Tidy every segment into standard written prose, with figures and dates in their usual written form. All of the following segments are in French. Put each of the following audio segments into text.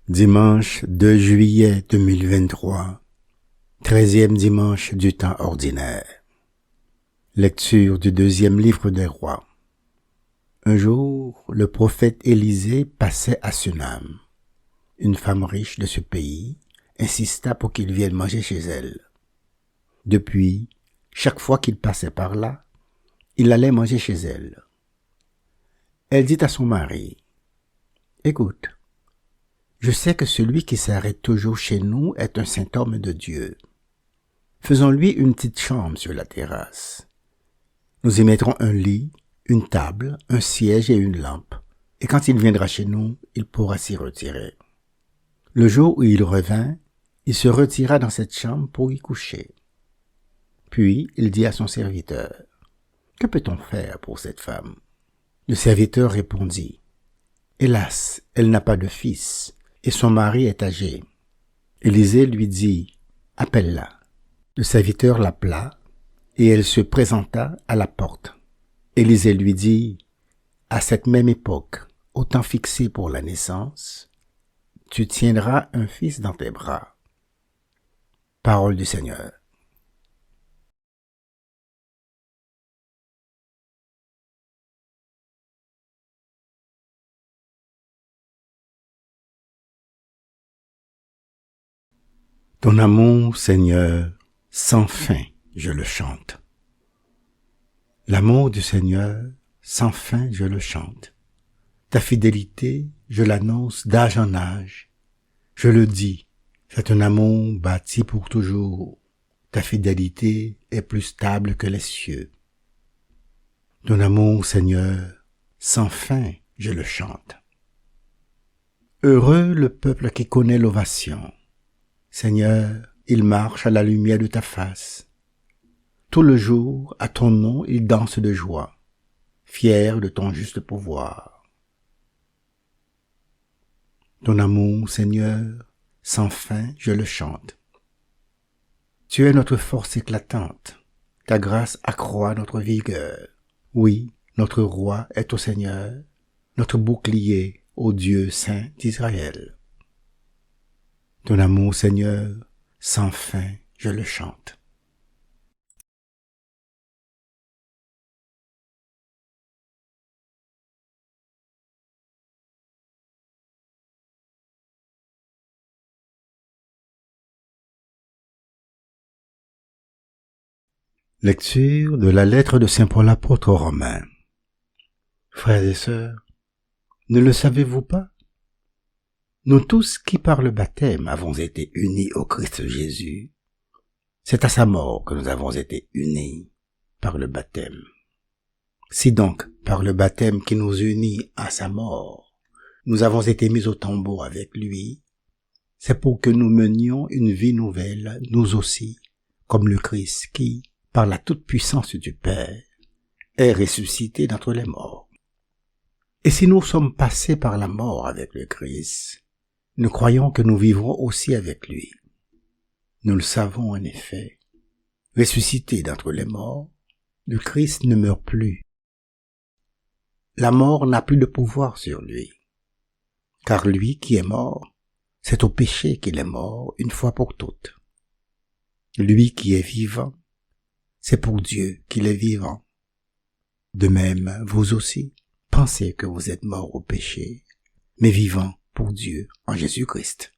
Dimanche 2 juillet 2023, 13e dimanche du temps ordinaire. Lecture du deuxième livre des rois. Un jour, le prophète Élisée passait à Sunam. Une femme riche de ce pays insista pour qu'il vienne manger chez elle. Depuis, chaque fois qu'il passait par là, il allait manger chez elle. Elle dit à son mari, « Écoute, je sais que celui qui s'arrête toujours chez nous est un saint homme de Dieu. Faisons-lui une petite chambre sur la terrasse. Nous y mettrons un lit, une table, un siège et une lampe. Et quand il viendra chez nous, il pourra s'y retirer. » Le jour où il revint, il se retira dans cette chambre pour y coucher. Puis il dit à son serviteur, « Que peut-on faire pour cette femme ?» Le serviteur répondit, « Hélas, elle n'a pas de fils, et son mari est âgé. » Élisée lui dit, « Appelle-la. » Le serviteur l'appela, et elle se présenta à la porte. Élisée lui dit, « À cette même époque, au temps fixé pour la naissance, tu tiendras un fils dans tes bras. » Parole du Seigneur. Ton amour, Seigneur, sans fin, je le chante. L'amour du Seigneur, sans fin, je le chante. Ta fidélité, je l'annonce d'âge en âge. Je le dis, c'est un amour bâti pour toujours. Ta fidélité est plus stable que les cieux. Ton amour, Seigneur, sans fin, je le chante. Heureux le peuple qui connaît l'ovation. Seigneur, il marche à la lumière de ta face. Tout le jour, à ton nom, il danse de joie, fier de ton juste pouvoir. Ton amour, Seigneur, sans fin, je le chante. Tu es notre force éclatante. Ta grâce accroît notre vigueur. Oui, notre roi est au Seigneur, notre bouclier au Dieu saint d'Israël. Ton amour, Seigneur, sans fin, je le chante. Lecture de la lettre de saint Paul apôtre aux Romains. Frères et sœurs, ne le savez-vous pas? Nous tous qui par le baptême avons été unis au Christ Jésus, c'est à sa mort que nous avons été unis par le baptême. Si donc, par le baptême qui nous unit à sa mort, nous avons été mis au tombeau avec lui, c'est pour que nous menions une vie nouvelle, nous aussi, comme le Christ qui, par la toute-puissance du Père, est ressuscité d'entre les morts. Et si nous sommes passés par la mort avec le Christ, nous croyons que nous vivrons aussi avec lui. Nous le savons en effet. Ressuscité d'entre les morts, le Christ ne meurt plus. La mort n'a plus de pouvoir sur lui. Car lui qui est mort, c'est au péché qu'il est mort une fois pour toutes. Lui qui est vivant, c'est pour Dieu qu'il est vivant. De même, vous aussi, pensez que vous êtes morts au péché, mais vivants pour Dieu en Jésus-Christ.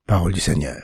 Parole du Seigneur.